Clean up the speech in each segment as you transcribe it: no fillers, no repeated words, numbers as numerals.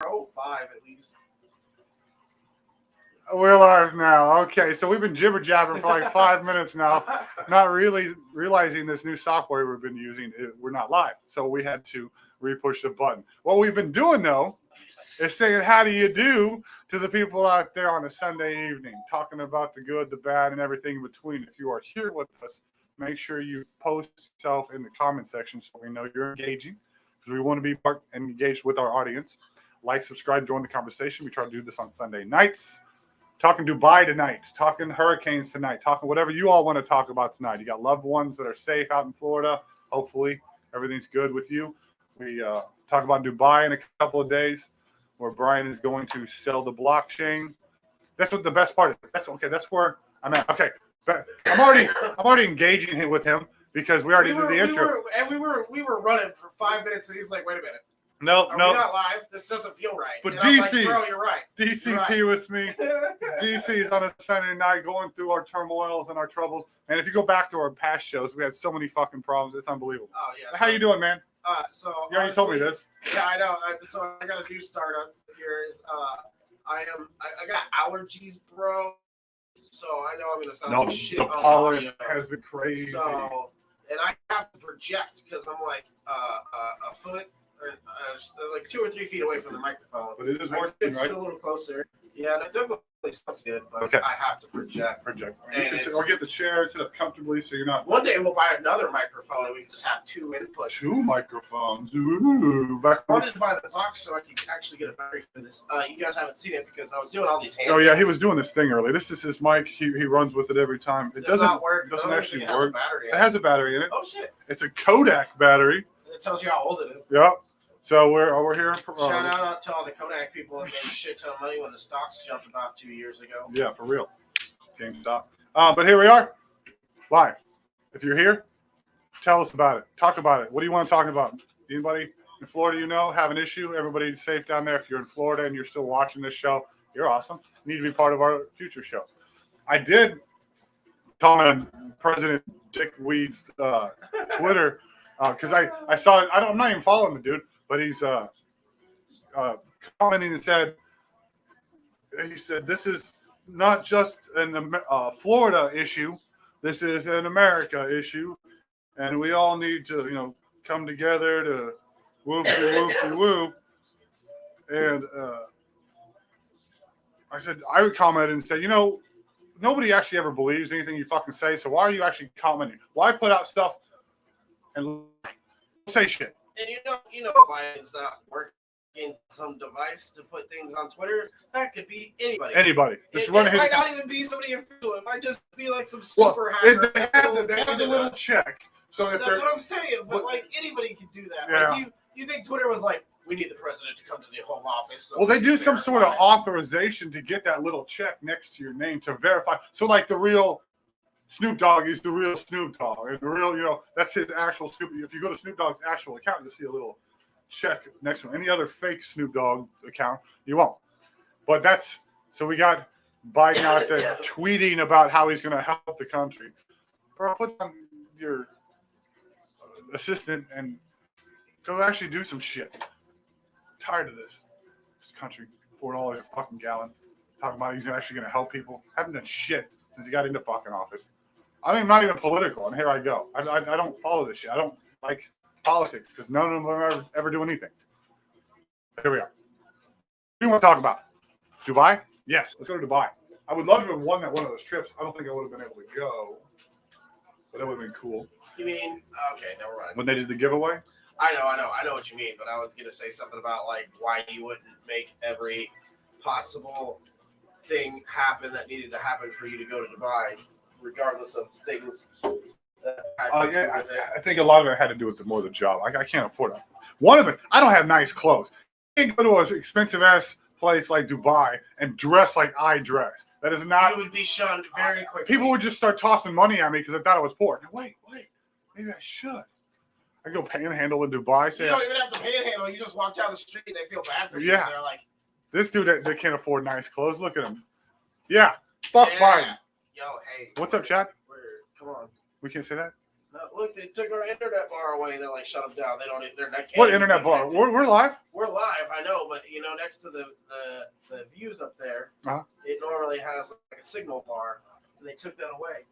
5 at least. We're live now. Okay, so we've been jibber jabbering for like 5 minutes now, not really realizing this new software we've been using. We're not live, so we had to re-push the button. What we've been doing though is saying how do you do to the people out there on a Sunday evening, talking about the good, the bad, and everything in between. If you are here with us, make sure you post yourself in the comment section so we know you're engaging, because we want to be part and engaged with our audience. Like, subscribe, join the conversation. We try to do this on Sunday nights. Talking Dubai tonight, talking hurricanes tonight, talking whatever you all want to talk about tonight. You got loved ones that are safe out in Florida. Hopefully everything's good with you. We talk about Dubai in a couple of days, where Bryan is going to sell the blockchain. That's what the best part is. That's okay. That's where I'm at. Okay, but I'm already engaging with him because we already did the intro. We were running for 5 minutes, and he's like, "Wait a minute, no, we're not live. This doesn't feel right." But and DC, like, bro, you're right. DC's here with me. DC's on a Sunday night going through our turmoils and our troubles. And if you go back to our past shows, we had so many fucking problems. It's unbelievable. Oh yeah. How you doing, man? So you already told me this. Yeah, I know. So I got a new startup here. I got allergies, bro. So I know I'm gonna sound like shit. The pollen has been crazy. So, and I have to project because I'm like a foot or like 2 or 3 feet away from the microphone. But it is working, right? Sit a little closer. Yeah, that definitely sounds good. But okay. I have to project. Or get the chair, sit up comfortably so you're not. One day we'll buy another microphone and we can just have 2 inputs. 2 microphones. Ooh. I wanted to buy the box so I could actually get a battery for this. You guys haven't seen it because I was doing all these hands. Oh yeah, he was doing this thing earlier. This is his mic. He runs with it every time. It doesn't not work. It doesn't actually work. It has a battery in it. Oh shit! It's a Kodak battery. It tells you how old it is. Yep. So we're here. Shout out to all the Kodak people that made a shit ton of money when the stocks jumped about 2 years ago. Yeah, for real. GameStop. But here we are, live. If you're here, tell us about it. Talk about it. What do you want to talk about? Anybody in Florida have an issue? Everybody's safe down there. If you're in Florida and you're still watching this show, you're awesome. You need to be part of our future show. I did comment on President Dick Weed's Twitter because I saw it. I'm not even following the dude. But he's commenting and said, this is not just a Florida issue. This is an America issue. And we all need to, come together to whoop-de-whoop-de-whoop. And I would comment and say, nobody actually ever believes anything you fucking say. So why are you actually commenting? Why put out stuff and say shit? And you know why it's not working some device to put things on Twitter? That could be anybody. It might not even be somebody official. It might just be like some super hacker. They have the little check. So that's what I'm saying. But like anybody can do that. Yeah. Like you think Twitter was like, we need the president to come to the home office. So they do some sort of authorization to get that little check next to your name to verify. So like the real Snoop Dogg is the real Snoop Dogg. And the real, that's his actual Snoop. If you go to Snoop Dogg's actual account, you'll see a little check next to him. Any other fake Snoop Dogg account, you won't. But so we got Biden out there tweeting about how he's going to help the country. Bro, put on your assistant and go actually do some shit. I'm tired of this. This country, $4 a fucking gallon. Talking about he's actually going to help people. Haven't done shit since he got into fucking office. I'm not even political, and here I go. I don't follow this shit. I don't like politics because none of them ever do anything. Here we are. What do you want to talk about? Dubai? Yes, let's go to Dubai. I would love to have won one of those trips. I don't think I would have been able to go, but that would have been cool. You mean, okay, never mind. When they did the giveaway? I know what you mean, but I was going to say something about like why you wouldn't make every possible thing happen that needed to happen for you to go to Dubai, regardless of things. I think a lot of it had to do with more of the job. I can't afford it. One of it, I don't have nice clothes. I can't go to an expensive ass place like Dubai and dress like I dress. That is not. You would be shunned very quickly. People would just start tossing money at me because I thought I was poor. Now, wait, maybe I should. I go panhandle in Dubai. You don't even have to panhandle. You just walk down the street and they feel bad for you. Yeah. They're like, this dude that can't afford nice clothes. Look at him. Yeah. Fuck Biden. Yo, hey. What's up, Chad? Come on. We can't say that? No, look, they took our internet bar away. They're like, shut them down. They don't. They're not. What internet bar? We're live. We're live. I know, but next to the views up there, it normally has like a signal bar, and they took that away.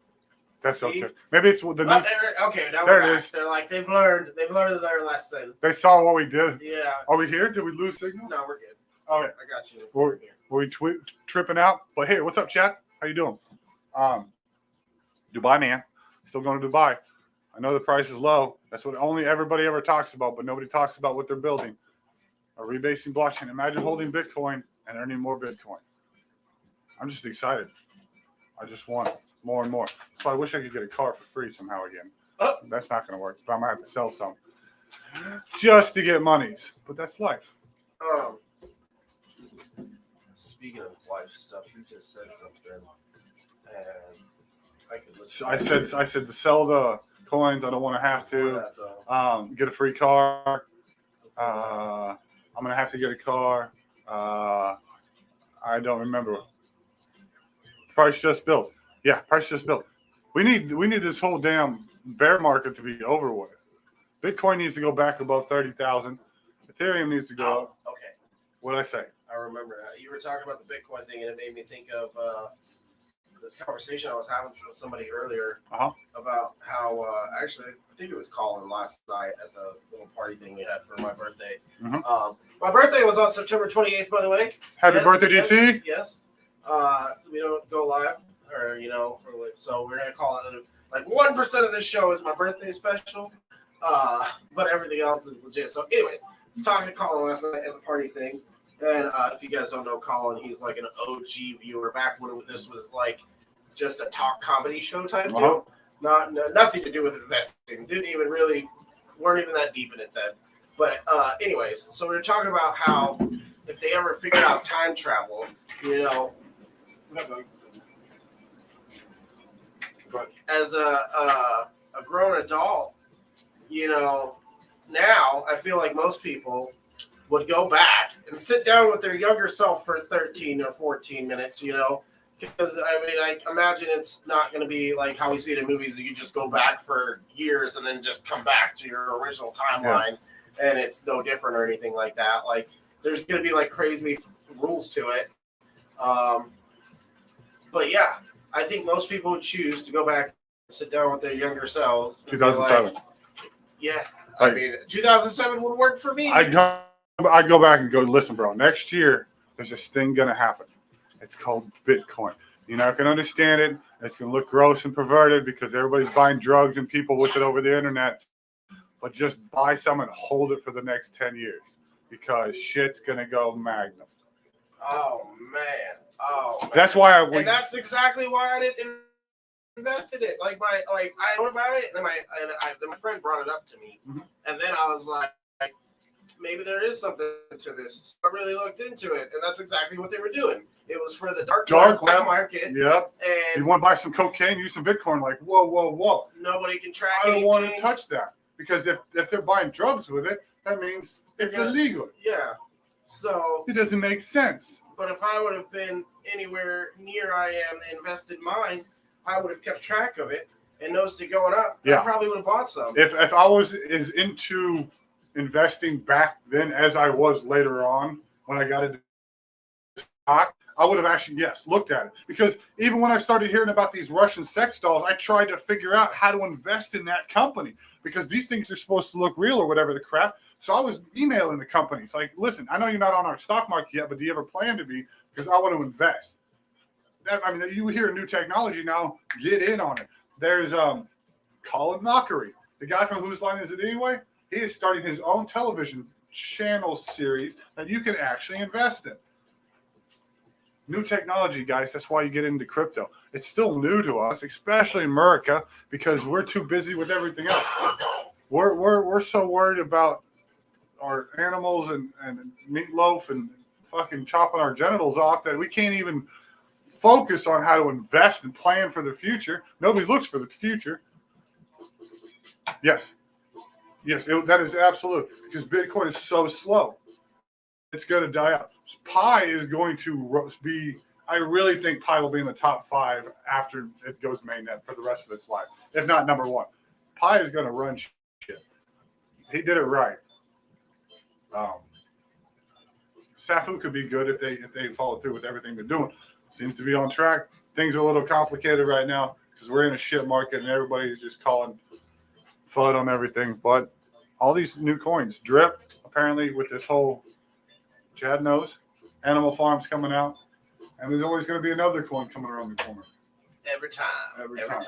That's okay. Maybe it's the new. Okay, now there we're it back. is. They're like they've learned their lesson. They saw what we did. Yeah. Are we here? Did we lose signal? No, we're good. All right. I got you. Were we tripping out? But hey, what's up, chat? How you doing? Dubai, man. Still going to Dubai. I know the price is low. That's what only everybody ever talks about, but nobody talks about what they're building. A rebasing blockchain. Imagine holding Bitcoin and earning more Bitcoin. I'm just excited. I just want more and more. So I wish I could get a car for free somehow again. Oh. That's not going to work. But I might have to sell some just to get monies. But that's life. Speaking of life stuff, you just said something, and I could listen. I said to sell the coins. I don't want to have to. Get a free car. I'm gonna have to get a car. I don't remember. Price just built. Yeah, price just built. We need this whole damn bear market to be over with. Bitcoin needs to go back above 30,000. Ethereum needs to go up. Okay. What did I say? I remember you were talking about the Bitcoin thing, and it made me think of this conversation I was having with somebody earlier about how actually I think it was Colin last night at the little party thing we had for my birthday. Mm-hmm. My birthday was on September 28th, by the way. Happy birthday, DC. Yes. So we don't go live, so we're gonna call it like 1% of this show is my birthday special, but everything else is legit. So, anyways, talking to Colin last night at the party thing. And if you guys don't know Colin, he's like an OG viewer back when this was like just a talk comedy show type deal. Nothing to do with investing. Weren't even that deep in it then. But anyways, so we were talking about how if they ever figured out time travel, as a grown adult, now I feel like most people would go back and sit down with their younger self for 13 or 14 minutes, because I imagine it's not going to be like how we see it in movies. You just go back for years and then just come back to your original timeline, and it's no different or anything like that. Like there's going to be like crazy rules to it. But yeah, I think most people would choose to go back and sit down with their younger selves. 2007. Yeah. I mean, 2007 would work for me. I'd go back and go, listen, bro, next year, there's this thing going to happen. It's called Bitcoin. You're not going to understand it. It's going to look gross and perverted because everybody's buying drugs and people with it over the internet. But just buy some and hold it for the next 10 years because shit's going to go magnum. Oh, man. That's why and that's exactly why I didn't invest in it. Like I know about it, and then my friend brought it up to me, and then I was like, maybe there is something to this. So I really looked into it, and that's exactly what they were doing. It was for the dark web market. Yep. And you want to buy some cocaine, use some Bitcoin, like, whoa. Nobody can track I don't anything. want to touch that. Because if they're buying drugs with it, that means it's illegal. Yeah. So it doesn't make sense. But if I would have been anywhere near I am and invested mine, I would have kept track of it and noticed it going up. I probably would have bought some. If I was as into investing back then as I was later on when I got into stock, I would have actually, looked at it. Because even when I started hearing about these Russian sex dolls, I tried to figure out how to invest in that company because these things are supposed to look real or whatever the crap. So I was emailing the companies like, listen, I know you're not on our stock market yet, but do you ever plan to be? Because I want to invest. You hear new technology now, get in on it. There's Colin Mockery, the guy from Whose Line Is It Anyway? He is starting his own television channel series that you can actually invest in. New technology, guys. That's why you get into crypto. It's still new to us, especially in America, because we're too busy with everything else. We're so worried about our animals and meatloaf and fucking chopping our genitals off that we can't even focus on how to invest and plan for the future. Nobody looks for the future. Yes, that is absolute because Bitcoin is so slow. It's going to die out. Pi is going to be, I really think Pi will be in the top 5 after it goes mainnet for the rest of its life, if not number 1. Pi is going to run shit. He did it right. Safuu could be good if they follow through with everything they're doing. Seems to be on track. Things are a little complicated right now because we're in a shit market and everybody's just calling FUD on everything. But all these new coins, drip apparently with this whole Chad knows Animal Farms coming out, and there's always going to be another coin coming around the corner. Every time. Every time.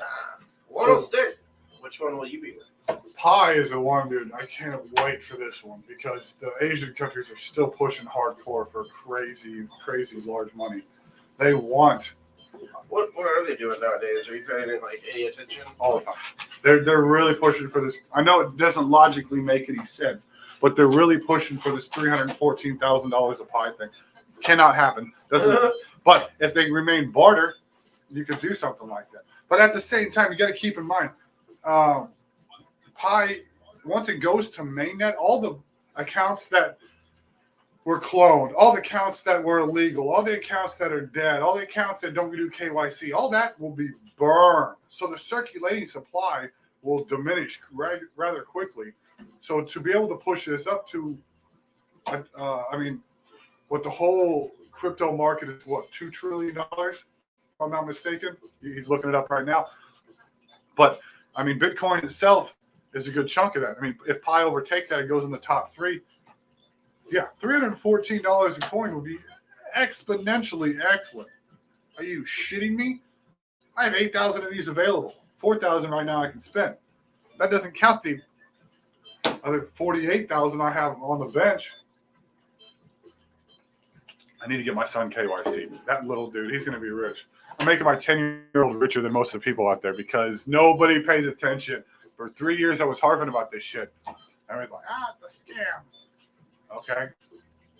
What'll stick? Which one will you be with? Pi is the one, dude. I can't wait for this one because the Asian countries are still pushing hardcore for crazy, crazy large money. They want. What are they doing nowadays? Are you paying like any attention? All the time. They're really pushing for this. I know it doesn't logically make any sense, but they're really pushing for this $314,000 a Pi thing. Cannot happen. Doesn't. But if they remain barter, you could do something like that. But at the same time, you got to keep in mind, Pi, once it goes to mainnet, all the accounts that were cloned, all the accounts that were illegal, all the accounts that are dead, all the accounts that don't do KYC, all that will be burned. So the circulating supply will diminish rather quickly. So to be able to push this up to, what the whole crypto market is, what, $2 trillion, if I'm not mistaken? He's looking it up right now. But, I mean, Bitcoin itself is a good chunk of that. I mean, if Pi overtakes that, it goes in the top three. Yeah, $314 a coin would be exponentially excellent. Are you shitting me? I have 8,000 of these available. 4,000 right now I can spend. That doesn't count the other 48,000 I have on the bench. I need to get my son KYC. That little dude, he's going to be rich. I'm making my 10-year-old richer than most of the people out there because nobody pays attention. For 3 years, I was harping about this shit. Everybody's like, it's a scam. Okay.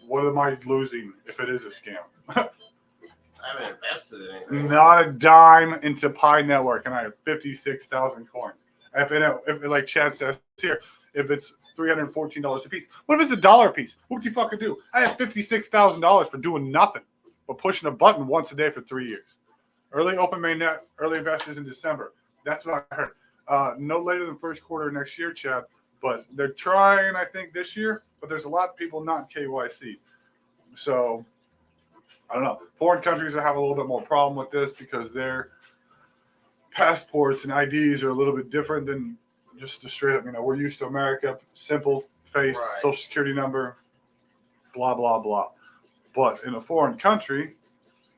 What am I losing if it is a scam? I haven't invested in anything. Not a dime into Pi Network, and I have 56,000 coins. If like Chad says here, if it's $314 a piece, what if it's $1 a piece? What would you fucking do? I have $56,000 for doing nothing but pushing a button once a day for 3 years. Early open mainnet, early investors in December. That's what I heard. No later than first quarter next year, Chad. But they're trying, I think, this year. But there's a lot of people not KYC. So, I don't know. Foreign countries have a little bit more problem with this because their passports and IDs are a little bit different than just the straight up, we're used to America, simple face, right, social security number, blah, blah, blah. But in a foreign country,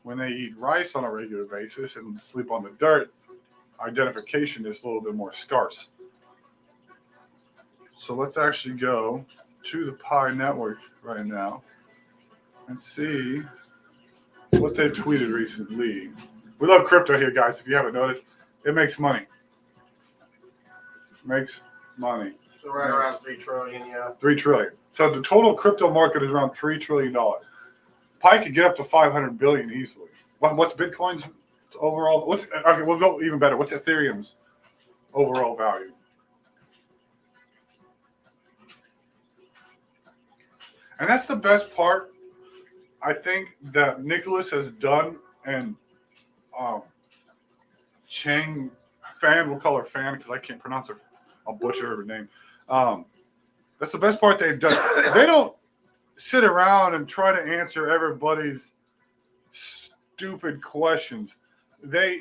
when they eat rice on a regular basis and sleep on the dirt, identification is a little bit more scarce. So let's actually go to the Pi Network right now and see what they tweeted recently. We love crypto here, guys. If you haven't noticed, it makes money. Makes money. So right around $3 trillion, yeah. $3 trillion. So the total crypto market is around $3 trillion. Pi could get up to $500 billion easily. What's Bitcoin's overall? Okay, we'll go even better. What's Ethereum's overall value? And that's the best part, I think, that Nicholas has done, and Chang Fan, we'll call her Fan because I can't pronounce her. I'll butcher her name. That's the best part they've done. They don't sit around and try to answer everybody's stupid questions. They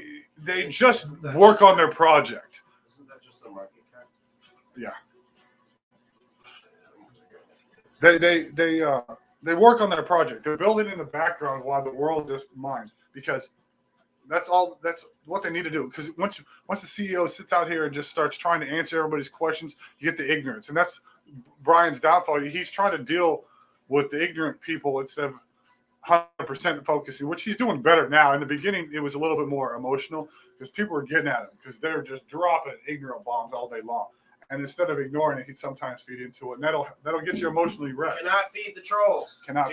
just work on their project. Isn't that just a market cap? Yeah. They work on their project. They're building in the background while the world just mines, because that's what they need to do. Because once the CEO sits out here and just starts trying to answer everybody's questions, you get the ignorance. And that's Bryan's downfall. He's trying to deal with the ignorant people instead of 100% focusing, which he's doing better now. In the beginning, it was a little bit more emotional because people were getting at him because they're just dropping ignorant bombs all day long. And instead of ignoring it, he'd sometimes feed into it. And that'll get you emotionally wrecked. Cannot feed the trolls. Do not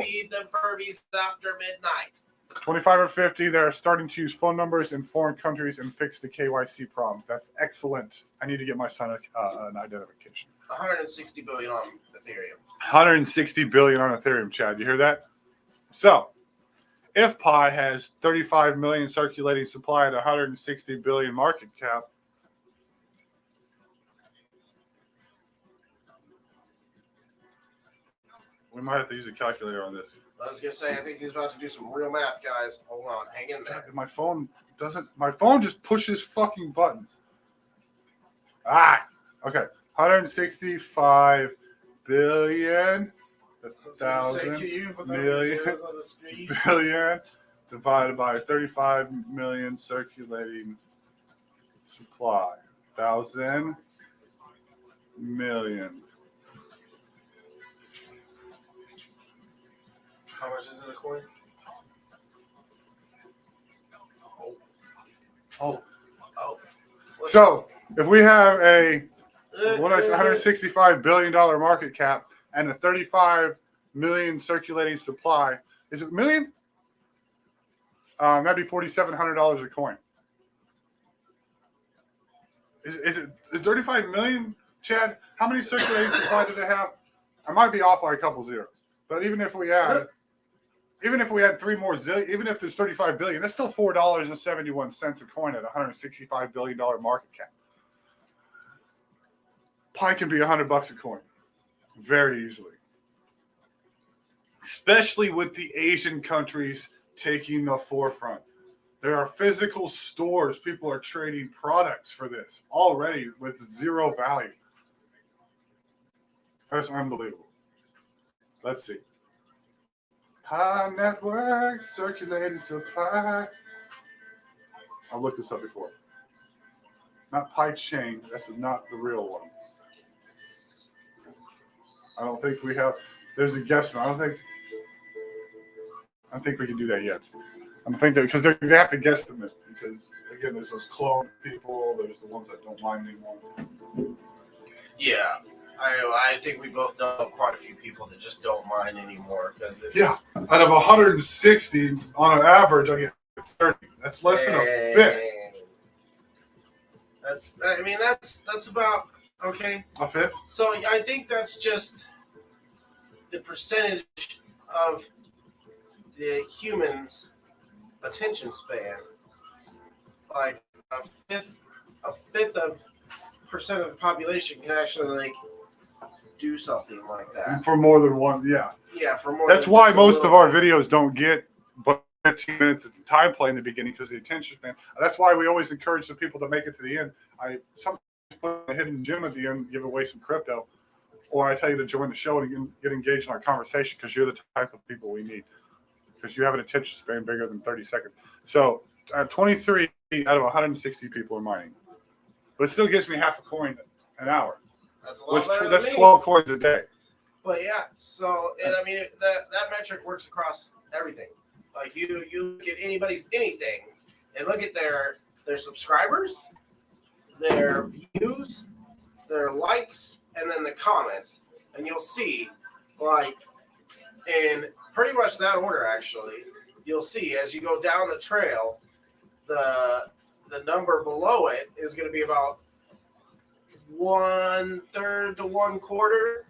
feed them Furbies after midnight. 25 or 50, they're starting to use phone numbers in foreign countries and fix the KYC problems. That's excellent. I need to get my son an identification. 160 billion on Ethereum. 160 billion on Ethereum, Chad. You hear that? So, if Pi has 35 million circulating supply at 160 billion market cap, We might have to use a calculator on this. I was gonna say, I think he's about to do some real math, guys. Hold on, hang in there. My phone doesn't. My phone just pushes fucking buttons. Okay. 165 billion, billion divided by 35 million circulating supply. 1,000 million. How much is it a coin? Oh. So if we have a $165 billion market cap and a 35 million circulating supply, is it million? That'd be $4,700 a coin. Is it 35 million, Chad? How many circulating supply do they have? I might be off by a couple zeros, but even if we had 3 more zillion, even if there's 35 billion, that's still $4.71 a coin at $165 billion market cap. Pi can be $100 a coin, very easily. Especially with the Asian countries taking the forefront. There are physical stores. People are trading products for this already with zero value. That's unbelievable. Let's see. Pi network, circulating supply. I've looked this up before. Not Pi chain. That's not the real one. I don't think we have. There's a guesstimate. I don't think we can do that yet. I think that because they have to guesstimate because again, there's those clone people. There's the ones that don't mind anymore. Yeah, I think we both know quite a few people that just don't mind anymore because out of 160 on an average, I get 30. That's less than a fifth. That's about okay. A fifth. So I think that's just the percentage of the humans' attention span. Like a fifth of percent of the population can actually do something like that. For more than one, yeah. Yeah, for more. That's why most of our videos don't get but 15 minutes of time play in the beginning because the attention span. That's why we always encourage the people to make it to the end. I sometimes put a hidden gem at the end, give away some crypto, or I tell you to join the show and get engaged in our conversation because you're the type of people we need. Because you have an attention span bigger than 30 seconds. So 23 out of 160 people are mining. But it still gives me half a coin an hour. That's a lot better that's than 12 coins a day. But yeah, so, and I mean, that metric works across everything. Like you look at anybody's anything and look at their subscribers, their views, their likes, and then the comments. And you'll see, like, in pretty much that order, actually, you'll see as you go down the trail, the number below it is going to be about 1/3 to 1/4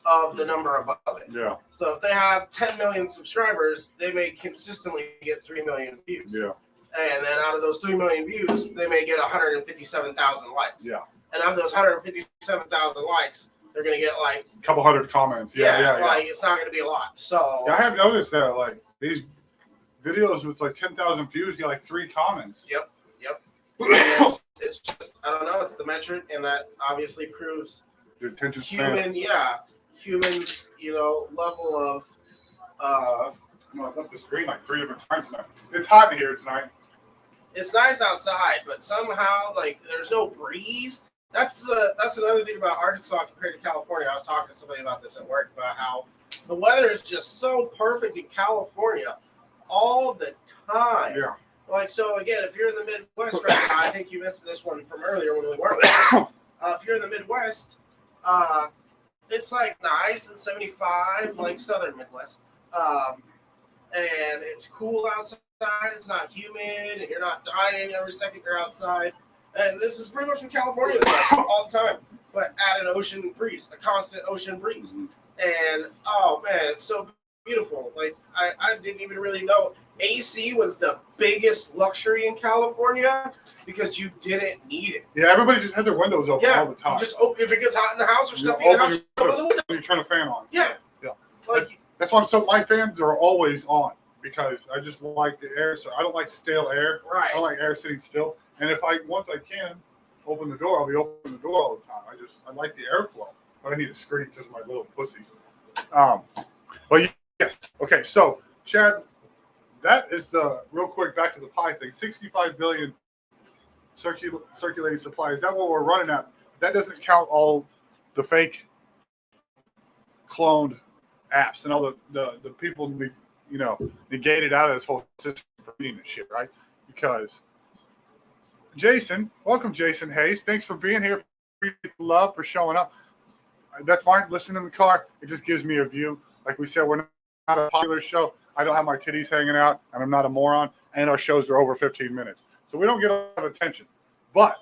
of the number above it. Yeah. So if they have 10 million subscribers, they may consistently get 3 million views. Yeah. And then out of those 3 million views, they may get 157,000 likes. Yeah. And out of those 157,000 likes, they're going to get like a couple hundred comments. Yeah. Like it's not going to be a lot. So I have noticed that like these videos with like 10,000 views get like 3 comments. Yep. It's just, I don't know, it's the metric, and that obviously proves the attention span. Humans, level of I left the screen like 3 different times tonight. It's hot in here tonight. It's nice outside, but somehow like there's no breeze. That's another thing about Arkansas compared to California. I was talking to somebody about this at work about how the weather is just so perfect in California all the time. Yeah. Like, so again, if you're in the Midwest right now, I think you missed this one from earlier when we weren't. If you're in the Midwest, it's like nice and 75, like Southern Midwest. And it's cool outside. It's not humid, and you're not dying every second you're outside. And this is pretty much from California all the time, but at an ocean breeze, a constant ocean breeze. And oh man, it's so beautiful. Like I didn't even really know AC was the biggest luxury in California because you didn't need it. Yeah, everybody just has their windows open all the time. You just open if it gets hot in the house or stuff. You have you turn a fan on. Yeah. That's why my fans are always on because I just like the air. So I don't like stale air. Right. I don't like air sitting still. And if once I can open the door, I'll be opening the door all the time. I like the airflow. But I need a screen because of my little pussies. But yes. Okay. So Chad, that is the real quick back to the pie thing. 65 billion circulating supply. Is that what we're running at? That doesn't count all the fake cloned apps and all the people negated out of this whole system for reading this shit, right? Because Jason, welcome Jason Hayes. Thanks for being here. Appreciate the love for showing up. That's fine. Listen in the car. It just gives me a view. Like we said, we're not a popular show. I don't have my titties hanging out, and I'm not a moron. And our shows are over 15 minutes, so we don't get a lot of attention. But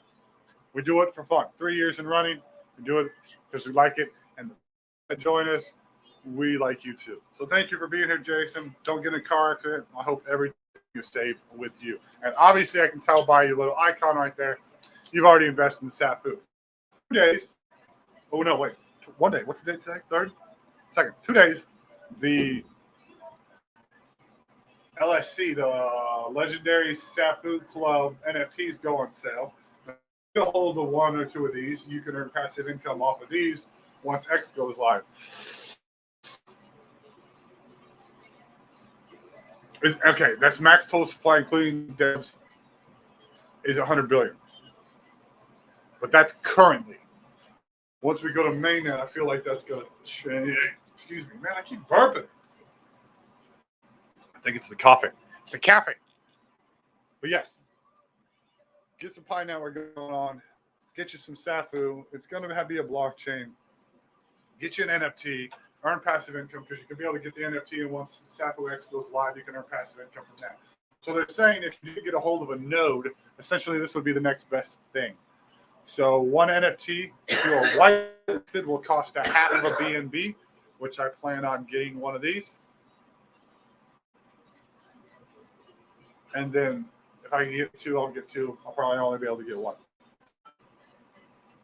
we do it for fun. 3 years in running. We do it because we like it, and join us. We like you too. So thank you for being here, Jason. Don't get in a car accident. I hope everything is safe with you. And obviously, I can tell by your little icon right there, you've already invested in Safuu. 2 days. Oh, no, wait. 1 day. What's the date today? 3rd? 2nd. 2 days. The LSC, the Legendary Safuu Club NFTs go on sale. Get a hold of 1 or 2 of these. You can earn passive income off of these once X goes live. Okay, that's max total supply, including devs, is 100 billion. But that's currently. Once we go to mainnet, I feel like that's going to change. Excuse me, man, I keep burping. I think it's the coffee. It's the caffeine. But yes, get some Pi Network going on. Get you some Safuu. It's going to be a blockchain. Get you an NFT. Earn passive income because you can be able to get the NFT, and once Safuu X goes live, you can earn passive income from that. So they're saying if you get a hold of a node, essentially this would be the next best thing. So 1 NFT, if you're whitelisted, will cost a half of a BNB, which I plan on getting 1 of these. And then if I can get 2, I'll get 2. I'll probably only be able to get 1.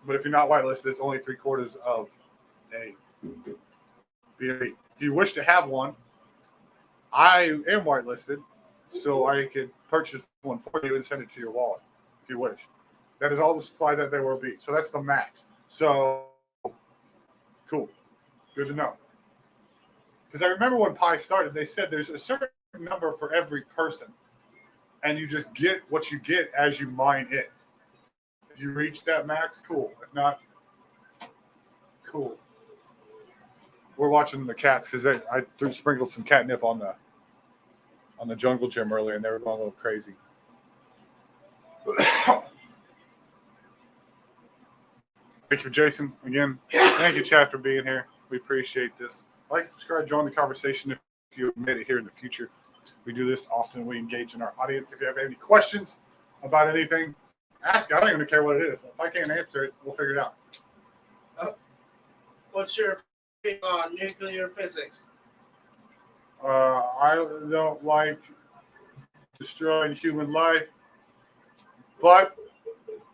But if you're not whitelisted, it's only 3/4 of a BNB. If you wish to have 1, I am whitelisted, so I could purchase 1 for you and send it to your wallet if you wish. That is all the supply that there will be. So that's the max. So cool. Good to know. Because I remember when Pi started, they said there's a certain number for every person. And you just get what you get as you mine it. If you reach that max, cool. If not, cool. We're watching the cats because I sprinkled some catnip on the jungle gym earlier, and they were going a little crazy. Thank you, Jason. Again, thank you, Chad, for being here. We appreciate this. Like, subscribe, join the conversation if you made it here in the future. We do this often. We engage in our audience. If you have any questions about anything, ask. I don't even care what it is. If I can't answer it, we'll figure it out. What's your opinion on nuclear physics? I don't like destroying human life, but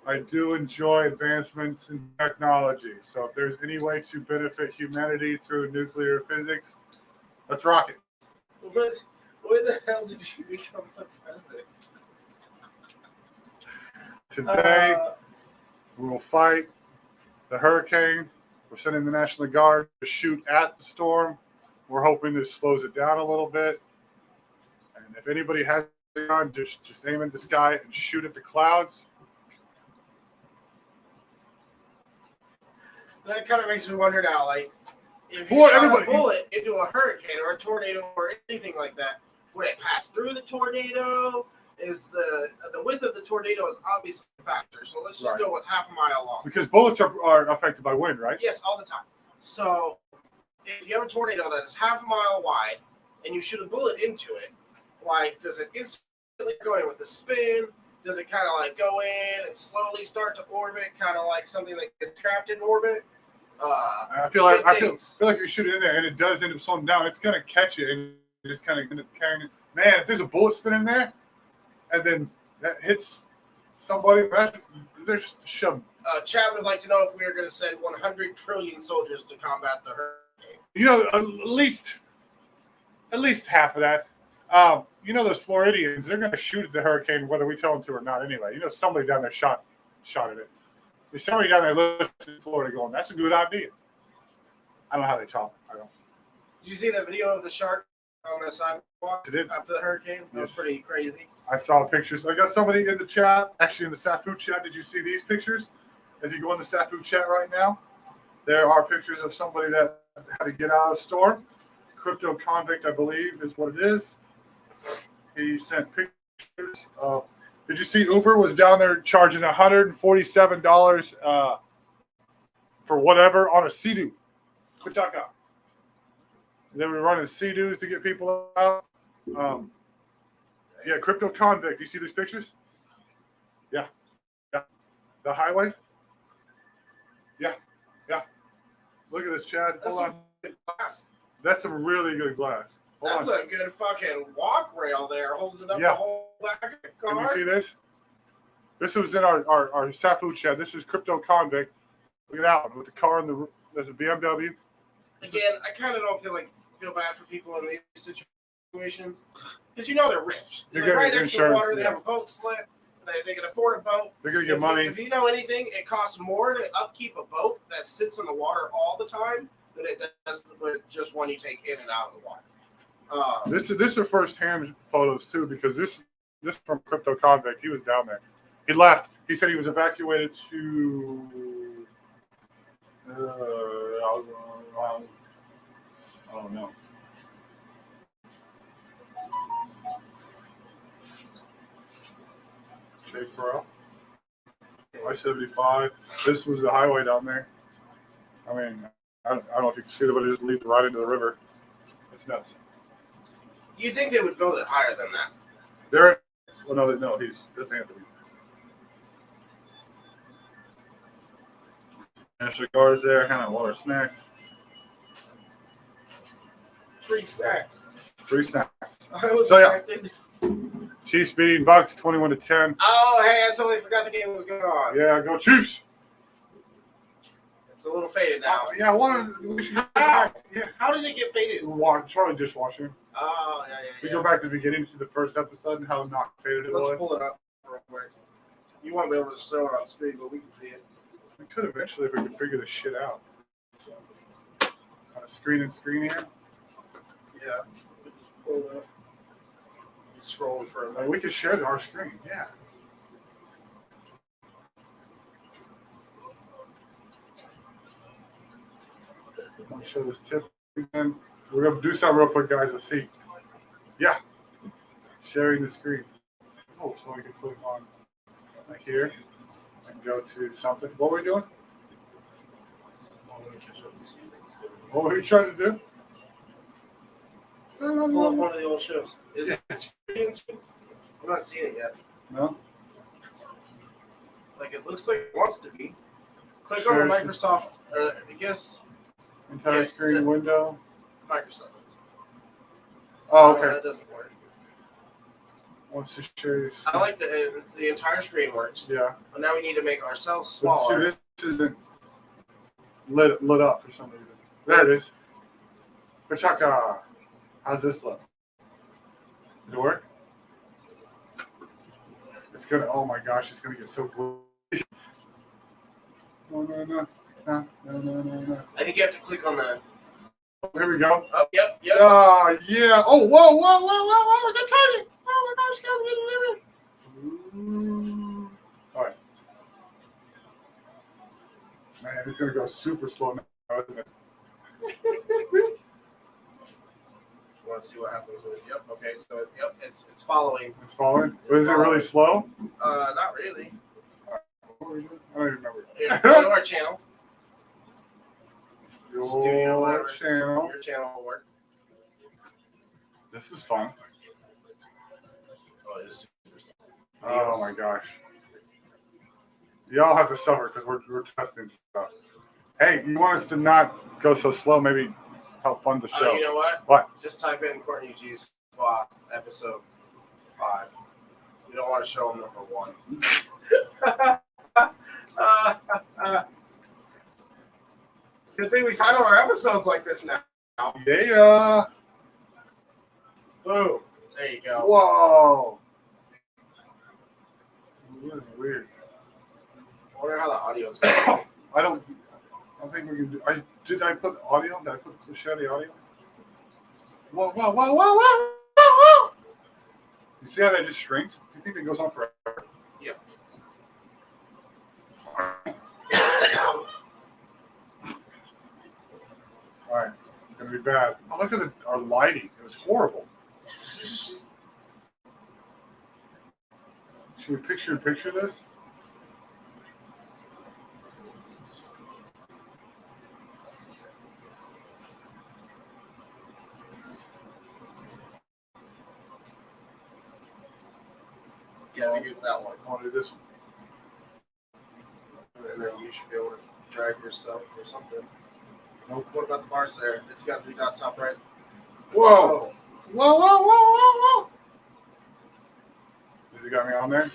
I do enjoy advancements in technology. So if there's any way to benefit humanity through nuclear physics, let's rock it. When the hell did you become the president? Today, we will fight the hurricane. We're sending the National Guard to shoot at the storm. We're hoping this slows it down a little bit. And if anybody has a gun, just aim at the sky and shoot at the clouds. That kind of makes me wonder now, like, if you shot a bullet into a hurricane or a tornado or anything like that, would it pass through the tornado? Is the width of the tornado is obviously a factor. So let's just go with half a mile long. Because bullets are affected by wind, right? Yes, all the time. So if you have a tornado that is half a mile wide and you shoot a bullet into it, like, does it instantly go in with the spin? Does it kind of like go in and slowly start to orbit, kind of like something that gets trapped in orbit? I feel like you shoot it in there and it does end up slowing down. It's gonna catch it and just kind of carrying it. Man, if there's a bullet spin in there, and then that hits somebody, there's some. Chad would like to know if we are going to send 100 trillion soldiers to combat the hurricane. at least half of that. Those Floridians, they're going to shoot at the hurricane whether we tell them to or not anyway. Somebody down there shot at it. There's somebody down there listening in Florida going, that's a good idea. I don't know how they talk. I don't. Did you see that video of the shark on the sidewalk after the hurricane? That was pretty crazy. I saw pictures. I got somebody in the chat, actually in the Safuu chat. Did you see these pictures? If you go in the Safuu chat right now, there are pictures of somebody that had to get out of the store. Crypto convict, I believe, is what it is. He sent pictures of. Did you see Uber was down there charging $147 for whatever on a Sea-Doo? Kutaka. They were running Sea-Doos to get people out. Yeah, crypto convict. You see these pictures? Yeah. The highway? Yeah. Look at this, Chad. Hold on. Glass. That's some really good glass. That's a good fucking walk rail there, holding it up the whole back of the car. Can you see this? This was in our Safuu chat. This is crypto convict. Look at that one with the car and there's a BMW. Again, I kind of don't feel bad for people in these situations because they're rich. They're right next to the water. They have a boat slip. They can afford a boat. They're gonna get money. If you know anything, it costs more to upkeep a boat that sits in the water all the time than it does with just one you take in and out of the water. This are first-hand photos too, because this from Crypto Convict. He was down there. He left. He said he was evacuated to. I don't know. Shake Pro. I-75. This was the highway down there. I mean, I don't know if you can see it, but it just leads right into the river. It's nuts. You think they would build it higher than that? That's Anthony. Extra cars there, kind of water snacks. Free snacks. I was expected. Chiefs beating Bucks 21-10. Oh, hey, I totally forgot the game was going on. Yeah, go Chiefs. It's a little faded now. We should go back. Yeah. How did it get faded? Try the dishwasher. Oh, yeah. We go back to the beginning, see the first episode and how not faded it was. Let's pull it up real quick. You won't be able to show it on screen, but we can see it. We could eventually if we could figure this shit out. Screen here. Yeah. Pull it up. Scrolling for a minute. We could share our screen. Yeah. I'll show this tip again. We're going to do something real quick, guys. Let's see. Yeah. Sharing the screen. Oh, so we can click on right here and go to something. What were we doing? What were you trying to do? Pull up one of the old shows. Is it screen? I'm not seeing it yet. No? Like, it looks like it wants to be. Click on the Microsoft, I guess. Entire screen window. Microsoft. Oh, okay. That doesn't work. Wants to share. I like the entire screen works. Yeah. But now we need to make ourselves smaller. Let's see, this isn't lit up for some reason. There it is. Pachaka. How's this look? Did it work? It's gonna. Oh my gosh! It's gonna get so cool. No. I think you have to click on the. Here we go. Oh, yep. Yeah. Oh, whoa! Good timing! Oh my gosh! All right. Man, it's gonna go super slow now, isn't it? Want to see what happens with it? Yep. Okay. So it's following. It's following. Is it really slow? Not really. I don't even remember. Yeah, go to our channel. Your channel. Your channel will work. This is fun. Oh, it is super slow. Oh my gosh. Y'all have to suffer because we're testing stuff. Hey, you want us to not go so slow? Maybe help fund the show. You know what? What? Just type in Courtney G's Spot episode 5. We don't want to show them number 1. Good thing we title our episodes like this now. Yeah. Boom. There you go. Whoa. Really weird. I wonder how the audio's going. I don't think we can do. Did I put audio? Did I share the audio? Whoa, whoa, whoa, whoa, whoa, whoa! You see how that just shrinks? You think it goes on forever? Yep. All right, it's gonna be bad. Oh, look at our lighting. It was horrible. Should we picture this? Yeah, I think it's that one. I want to do this one. And then you should be able to drag yourself or something. Nope. What about the bars there? It's got 3 dots top right. Whoa! Whoa, whoa, whoa, whoa, whoa! Has it got me on there?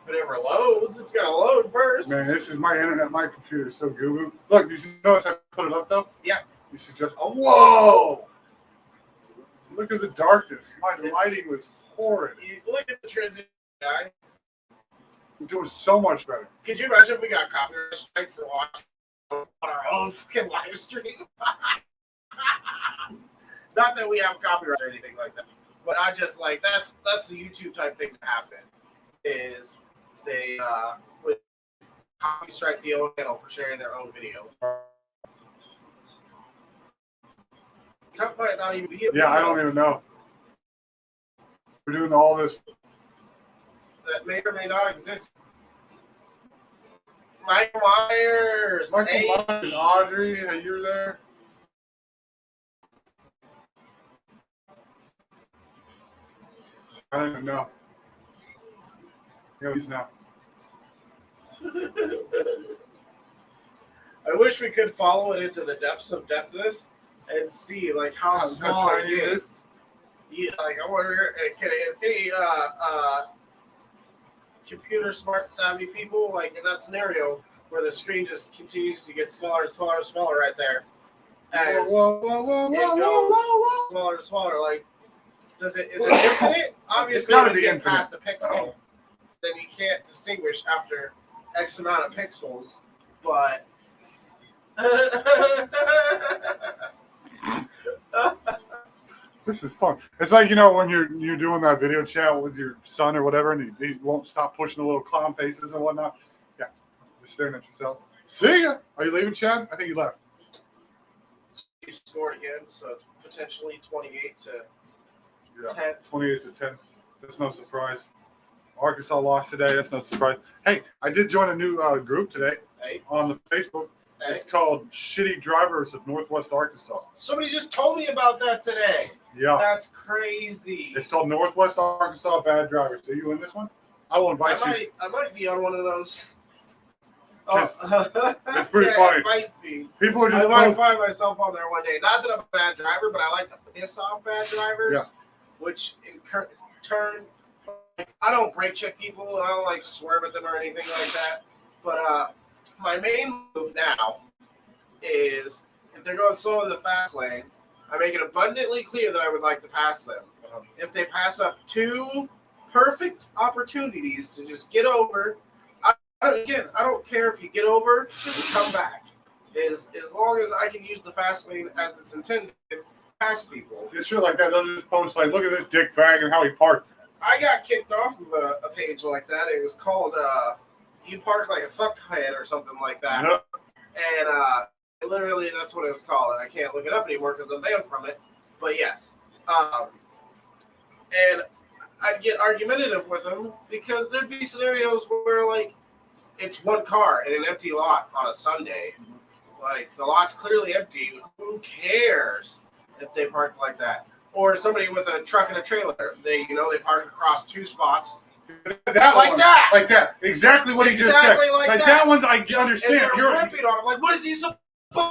If it ever loads, it's got to load first. Man, this is my internet. My computer is so goo-goo. Look, did you notice I put it up, though? Yeah. You suggest... Oh, whoa! Look at the darkness. My lighting was horrid. You look at the transition, guys. We're doing so much better. Could you imagine if we got copyright strike for watching on our own fucking live stream? Not that we have copyright or anything like that, but I just like that's the YouTube type thing to happen. Is they would copy strike the own channel for sharing their own video. Cut might not even be a video. Yeah, I don't even know. We're doing all this. That may or may not exist. Michael Myers. Michael hey. Myers, Audrey, hey, you're there. I don't even know. He's now. I wish we could follow it into the depths of depthness and see like how small it is. Yeah, like I wonder, can any computer smart savvy people like in that scenario where the screen just continues to get smaller and smaller and smaller right there as whoa, whoa, whoa, whoa, it goes whoa, whoa. smaller and smaller. Like, is it infinite? Obviously, It's gotta when be you get infinite. past a pixel, then you can't distinguish after X amount of pixels. But This is fun. It's like, you know, when you're doing that video chat with your son or whatever, and he won't stop pushing the little clown faces and whatnot. Yeah, just staring at yourself. See ya. Are you leaving, Chad? I think you left. you scored again, so it's potentially 28 to 10. 28 to 10. That's no surprise. Arkansas lost today. That's no surprise. Hey, I did join a new group today on the Facebook. Hey. It's called Shitty Drivers of Northwest Arkansas. Somebody just told me about that today. Yeah. That's crazy. It's called Northwest Arkansas Bad Drivers. Are you in this one? I will invite you. I might be on one of those. It's pretty yeah, funny. It might be. People are just I might find myself on there one day. Not that I'm a bad driver, but I like to piss off bad drivers, which in turn, like, I don't brake check people. And I don't like swerve at them or anything like that. But my main move now is if they're going slow in the fast lane, I make it abundantly clear that I would like to pass them. If they pass up 2 perfect opportunities to just get over, I don't care if you get over and come back. As long as I can use the fast lane as it's intended, pass people. It's shit like that. They'll just post like, look at this dick bag and how he parked. I got kicked off of a page like that. It was called "You Park Like a Fuckhead" or something like that. Yep. And literally, that's what it was called. And I can't look it up anymore because I'm banned from it. But yes, and I'd get argumentative with them because there'd be scenarios where like it's one car in an empty lot on a Sunday. Like the lot's clearly empty. Who cares if they parked like that? Or somebody with a truck and a trailer. They park across 2 spots. Like that. Exactly what he just said. Like that one, I understand. And they're ripping on him. Like, what is he supposed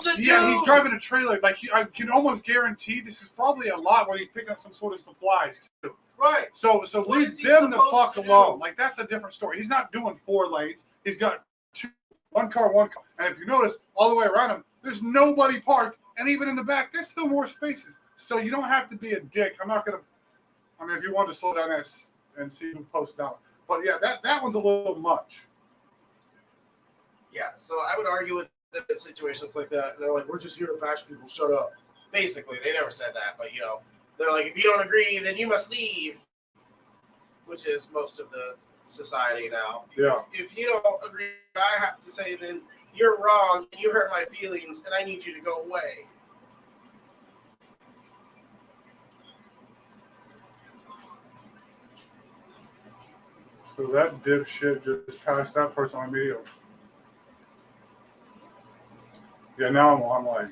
to do? Yeah, he's driving a trailer. Like, I can almost guarantee this is probably a lot where he's picking up some sort of supplies too. Right. So leave them the fuck alone. Like, that's a different story. He's not doing 4 lanes. He's got 2, one car. And if you notice, all the way around him, there's nobody parked And even in the back, there's still more spaces. So you don't have to be a dick. I'm not going to, I mean, if you want to slow down and see who posts down. But yeah, that one's a little much. Yeah, so I would argue with them in situations like that. They're like, we're just here to bash people, shut up. Basically, they never said that, but they're like, if you don't agree, then you must leave, which is most of the society now. Yeah. If you don't agree, I have to say, then you're wrong, and you hurt my feelings, and I need you to go away. So that dipshit just passed that person on video. Yeah, now I'm like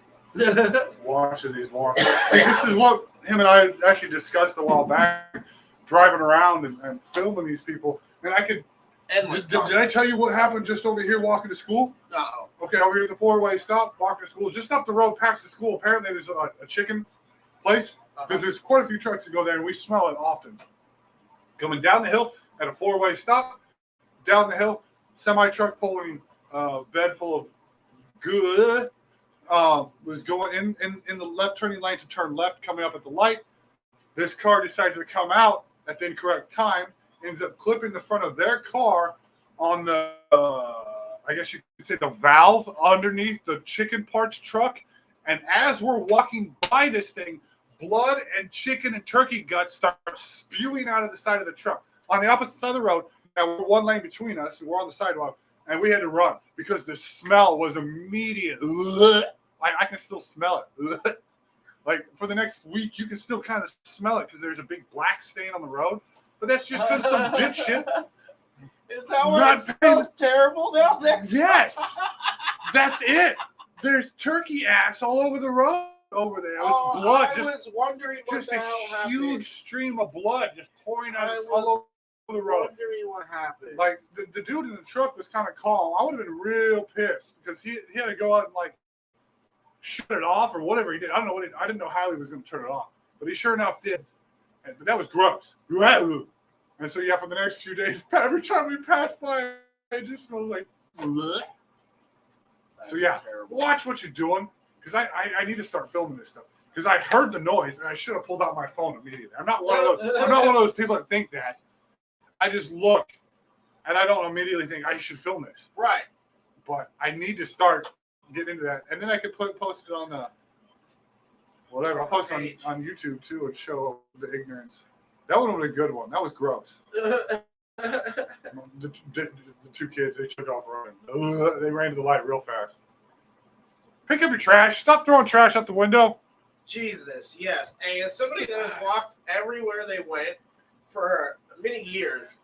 watching these more. This is what him and I actually discussed a while back, driving around and filming these people. And I could. Did I tell you what happened just over here walking to school? Uh-oh. Okay, over here at the four-way stop, walking to school. Just up the road past the school, apparently there's a chicken place. Because there's quite a few trucks that go there, and we smell it often. Coming down the hill at a four-way stop, down the hill, semi-truck pulling a bed full of good. Was going in the left turning lane to turn left, coming up at the light. This car decides to come out at the incorrect time, ends up clipping the front of their car on the, I guess you could say the valve underneath the chicken parts truck. And as we're walking by this thing, blood and chicken and turkey guts start spewing out of the side of the truck. On the opposite side of the road, now we're one lane between us, and we're on the sidewalk, and we had to run because the smell was immediate. I can still smell it. Like for the next week, you can still kind of smell it because there's a big black stain on the road. But that's just because some dipshit. Is that what it smells terrible down there? Yes, that's it. There's turkey ass all over the road over there. It was blood. I was wondering what just the hell happened. A huge stream of blood just pouring out all over the road. Wondering what happened. Like the dude in the truck was kind of calm. I would have been real pissed because he had to go out and like shut it off or whatever he did. I don't know I didn't know how he was going to turn it off, but he sure enough did. But that was gross. And so yeah, for the next few days, every time we pass by, it just smells like. So yeah, watch what you're doing because I need to start filming this stuff because I heard the noise and I should have pulled out my phone immediately. I'm not one of those people that think that. I just look and I don't immediately think I should film this. Right. But I need to start getting into that, and then I could post it on whatever. I'll post it on YouTube too and show the ignorance. That one was a good one. That was gross. the two kids, they took off running. They ran to the light real fast. Pick up your trash. Stop throwing trash out the window. Jesus, yes. And as somebody that has walked everywhere they went for many years,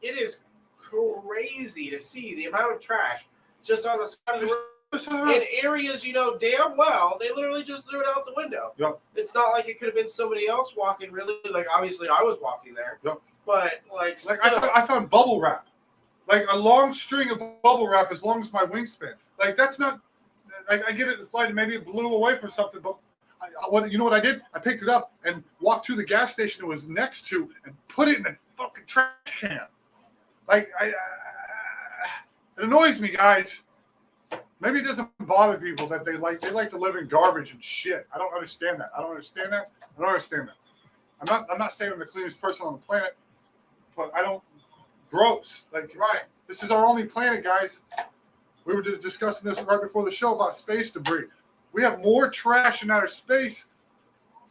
it is crazy to see the amount of trash just on the side of the road. In areas you know damn well, they literally just threw it out the window. Yep. It's not like it could have been somebody else walking. Really, like obviously I was walking there. Yep. But like I found bubble wrap, like a long string of bubble wrap as long as my wingspan. Like that's not. I get it. It's like maybe it blew away from something, but you know what I did? I picked it up and walked to the gas station it was next to and put it in the fucking trash can. Like it annoys me, guys. Maybe it doesn't bother people that they like to live in garbage and shit. I don't understand that. I'm not saying I'm the cleanest person on the planet, but I don't. Gross. Like right. This is our only planet, guys. We were just discussing this right before the show about space debris. We have more trash in outer space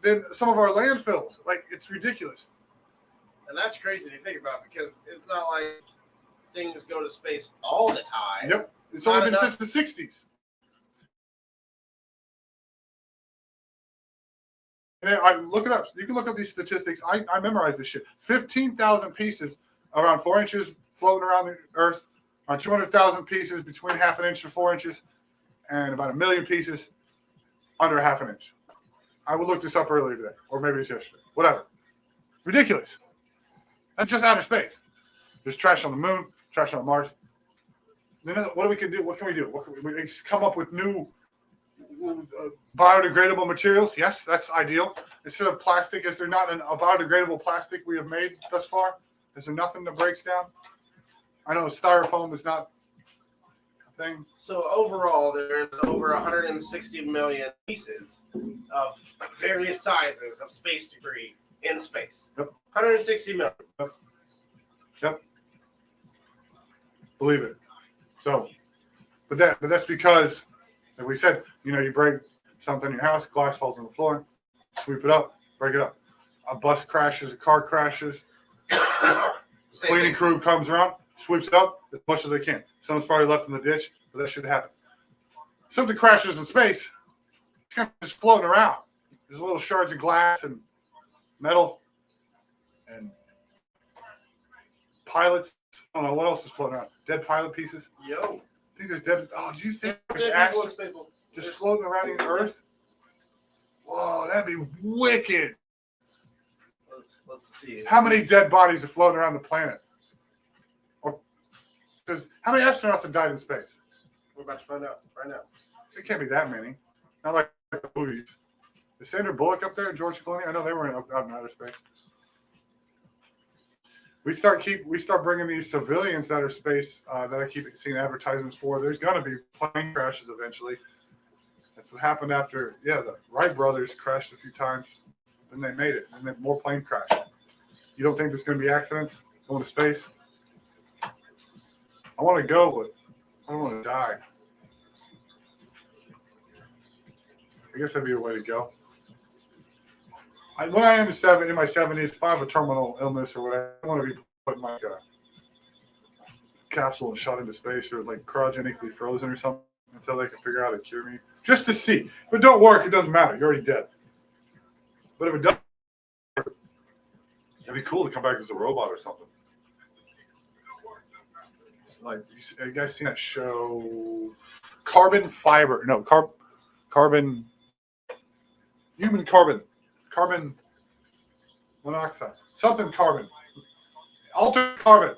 than some of our landfills. Like it's ridiculous. And that's crazy to think about because it's not like things go to space all the time. Yep. It's only been since the 60s. And I look it up. You can look up these statistics. I memorized this shit. 15,000 pieces, around 4 inches, floating around the Earth. On 200,000 pieces between half an inch and 4 inches, and about 1 million pieces under a half an inch. I will look this up earlier today, or maybe it's yesterday. Whatever. Ridiculous. That's just outer space. There's trash on the moon, trash on Mars. Then what we can do? What can we do? We come up with new biodegradable materials? Yes, that's ideal. Instead of plastic, is there not a biodegradable plastic we have made thus far? Is there nothing that breaks down? I know styrofoam is not thing? So overall, there's over 160 million pieces of various sizes of space debris in space. Yep. 160 million. Yep. Believe it. So, but that's because, like we said, you break something in your house, glass falls on the floor, sweep it up, break it up. A bus crashes, a car crashes, cleaning crew comes around, sweeps it up as much as they can. Someone's probably left in the ditch, but that should happen. Something crashes in space, it's kind of just floating around. There's little shards of glass and metal and pilots. I don't know what else is floating around. Dead pilot pieces. Yo. I think there's dead. Oh, do you think there's Dead ash people. just floating around the Earth? Whoa, that'd be wicked. Let's see. How many dead bodies are floating around the planet? Because how many astronauts have died in space? We're about to find out right now. It can't be that many. Not like the movies. Is Sandra Bullock up there and George Clooney? I know they were out in outer space. We start bringing these civilians that are space that I keep seeing advertisements for. There's going to be plane crashes eventually. That's what happened after, the Wright brothers crashed a few times. Then they made it. And then more plane crashes. You don't think there's going to be accidents going to space? I want to go, but I don't want to die. I guess that'd be a way to go. When I am in my 70s, if I have a terminal illness or whatever, I want to be put in like a capsule and shot into space or like cryogenically frozen or something until they can figure out how to cure me. Just to see. If it don't work, it doesn't matter. You're already dead. But if it does work, it'd be cool to come back as a robot or something. It's like, you guys seen that show? Carbon fiber. No, carbon. Human carbon. Carbon monoxide. Something carbon. Altered carbon.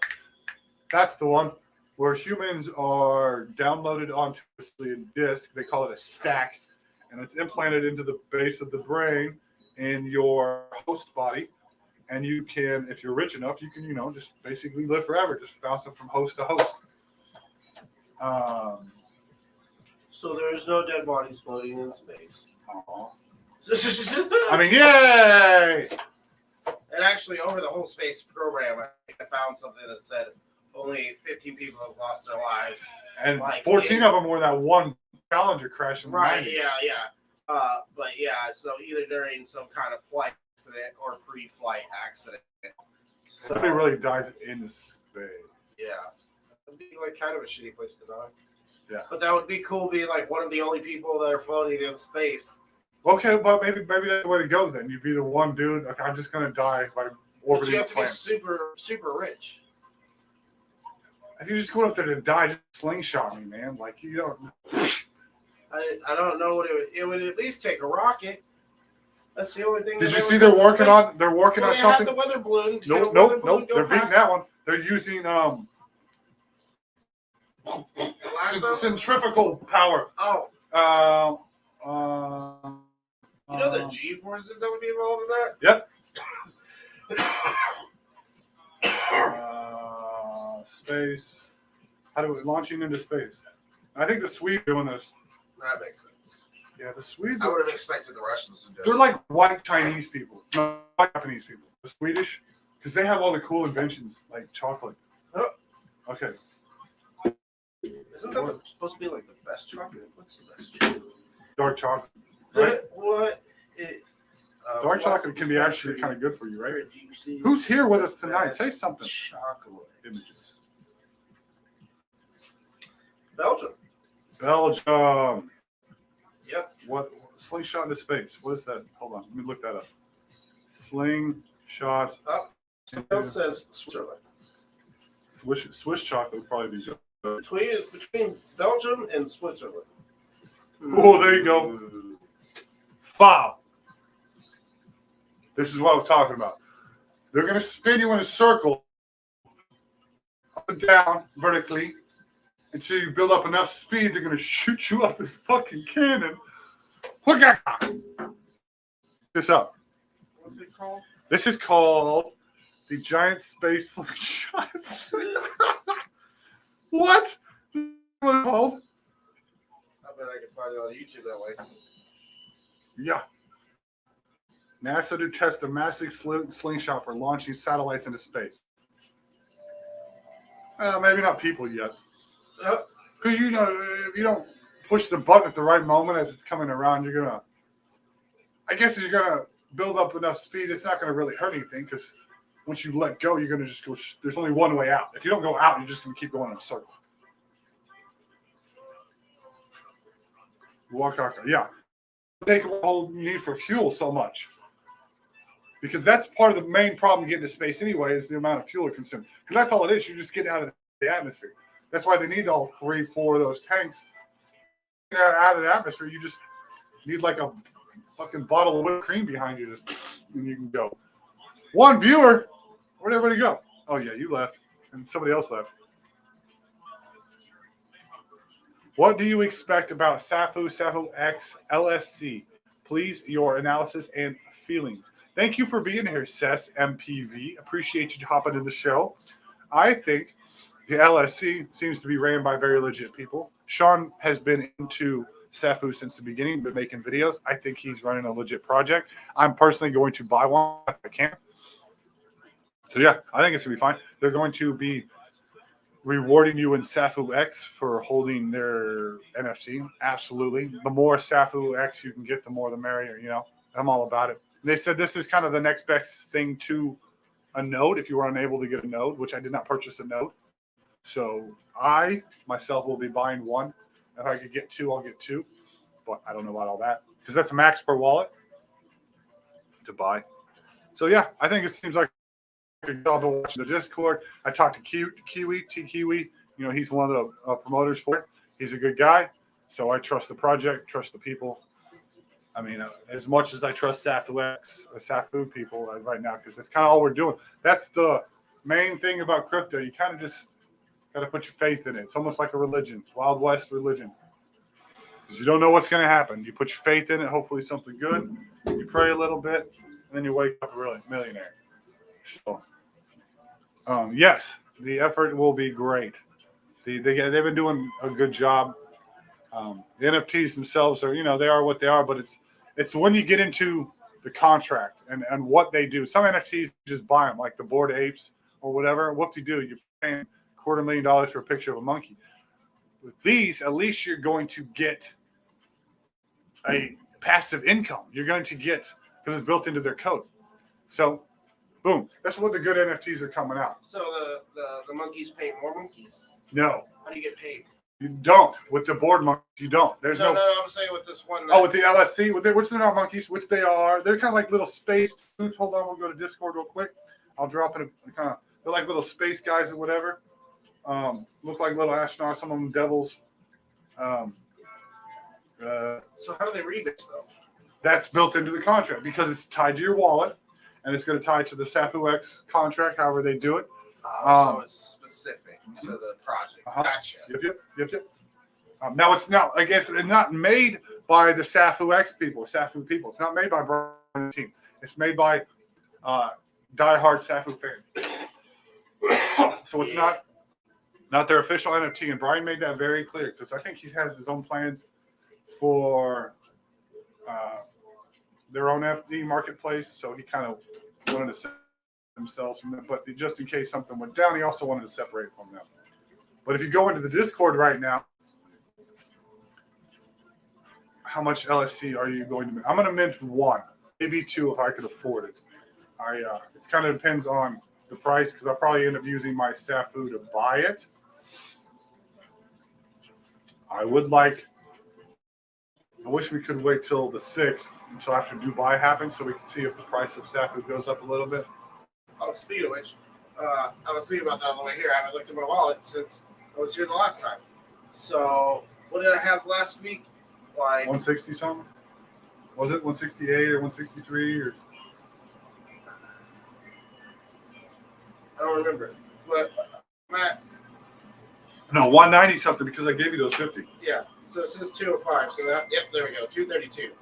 That's the one where humans are downloaded onto a disc. They call it a stack. And it's implanted into the base of the brain in your host body. And you can, if you're rich enough, you can, just basically live forever. Just bouncing from host to host. So there's no dead bodies floating in space. I mean, yay! And actually, over the whole space program, I found something that said only 15 people have lost their lives. And 14 of them were that one Challenger crash in the 90s. Right, yeah. So either during some kind of flight accident or pre-flight accident. Somebody really dies in space. Yeah. It'd be like kind of a shitty place to die. Yeah. But that would be cool being like one of the only people that are floating in space. Okay, but maybe that's the way to go then. You'd be the one dude, okay, I'm just going to die by orbiting the planet. But you have to be super, super rich. If you just go up there to die, just slingshot me, man. Like, you don't... I don't know what it would at least take a rocket. That's the only thing. Did you see they're working on something? Had the weather balloon. Nope. They're beating that one. They're using centrifugal power. Oh. You know the G forces that would be involved in that? Yep. Space. How do we launching into space? I think the Swedes are doing this. That makes sense. Yeah, the Swedes. I would have expected the Russians to do it. They're like white Chinese people, not white Japanese people. The Swedish, because they have all the cool inventions like chocolate. Oh. Okay. Isn't that supposed to be like the best chocolate? What's the best chocolate? Dark chocolate. Right? What? Dark chocolate can be actually kind of good for you, right? Who's here with us tonight? Say something. Chocolate Images. Belgium. Yep. What? Slingshot into space. What is that? Hold on. Let me look that up. Slingshot. Oh, it says Switzerland. Swiss chocolate would probably be good. Between Belgium and Switzerland. Oh, there you go. Fob. This is what I was talking about. They're going to spin you in a circle, up and down, vertically, until you build up enough speed. They're going to shoot you up this fucking cannon. This up. What's it called? This is called the Giant Space Slingshot. What? what it's called? I bet I can find it on YouTube that way. Yeah. NASA to test a massive slingshot for launching satellites into space. Maybe not people yet. Because, you know, if you don't push the button at the right moment as it's coming around, you're going to, I guess if you're going to build up enough speed, it's not going to really hurt anything because once you let go, you're going to just go, there's only one way out. If you don't go out, you're just going to keep going in a circle. Yeah. Take a whole need for fuel so much. Because that's part of the main problem getting to space anyway is the amount of fuel it consumes. Because that's all it is. You're just getting out of the atmosphere. That's why they need all 3, 4 of those tanks. Get out of the atmosphere, you just need like a fucking bottle of whipped cream behind you, and you can go. One viewer, where'd everybody go? Oh yeah, you left, and somebody else left. What do you expect about Safuu X LSC? Please, your analysis and feelings. Thank you for being here, Cess MPV. Appreciate you hopping in the show. I think the LSC seems to be ran by very legit people. Sean has been into Safuu since the beginning, been making videos. I think he's running a legit project. I'm personally going to buy one if I can. So yeah, I think it's going to be fine. They're going to be rewarding you in Safuu X for holding their NFT. Absolutely. The more Safuu X you can get, the more the merrier, you know. I'm all about it. They said this is kind of the next best thing to a node if you were unable to get a node, which I did not purchase a node. So I, myself, will be buying one. If I could get 2, I'll get 2. But I don't know about all that because that's a max per wallet to buy. So, yeah, I think it seems like a good job of watching the Discord. I talked to Kiwi. You know, he's one of the promoters for it. He's a good guy. So I trust the project, trust the people. I mean, as much as I trust Safuu people right now, because that's kind of all we're doing. That's the main thing about crypto. You kind of just got to put your faith in it. It's almost like a religion, Wild West religion. Because you don't know what's going to happen. You put your faith in it, hopefully something good. You pray a little bit, and then you wake up a millionaire. So, yes, the effort will be great. They've been doing a good job. The NFTs themselves are, you know, they are what they are, but it's when you get into the contract and what they do. Some NFTs, you just buy them, like the Bored Apes or whatever. Whoop-de-doo, you're paying $250,000 for a picture of a monkey. With these, at least you're going to get a passive income. You're going to get, because it's built into their code. So, boom. That's what the good NFTs are coming out. So the monkeys pay more monkeys? No. How do you get paid? You don't. With the board monkeys, you don't. There's no. I'm saying with this one. Oh, with the LSC, which they're not monkeys, which they are. They're kind of like little space dudes. Hold on, we'll go to Discord real quick. I'll drop it. They're like little space guys or whatever. Look like little astronauts. Some of them devils. So how do they rebase though? That's built into the contract because it's tied to your wallet, and it's going to tie to the Safuu X contract. However they do it. So it's specific to the project. Gotcha. Yep. Now it's not. I guess it's not made by the Safuu X people, Safuu people. It's not made by Bryan's team. It's made by diehard Safuu fans. So it's not their official NFT. And Bryan made that very clear because I think he has his own plans for their own NFT marketplace. So he kind of wanted to themselves from them, but just in case something went down, he also wanted to separate from them. But if you go into the Discord right now, how much LSC are you going to mint? I'm going to mint 1, maybe 2 if I could afford it. It kind of depends on the price because I'll probably end up using my Safuu to buy it. I wish we could wait till the 6th, until after Dubai happens, so we can see if the price of Safuu goes up a little bit. Oh, speaking of which, I was thinking about that on the way here. I haven't looked at my wallet since I was here the last time. So, what did I have last week? Like 160 something? Was it 168 or 163 or? I don't remember. But Matt. No, 190 something because I gave you those 50. Yeah. So it says 205. So that, yep, there we go. 232.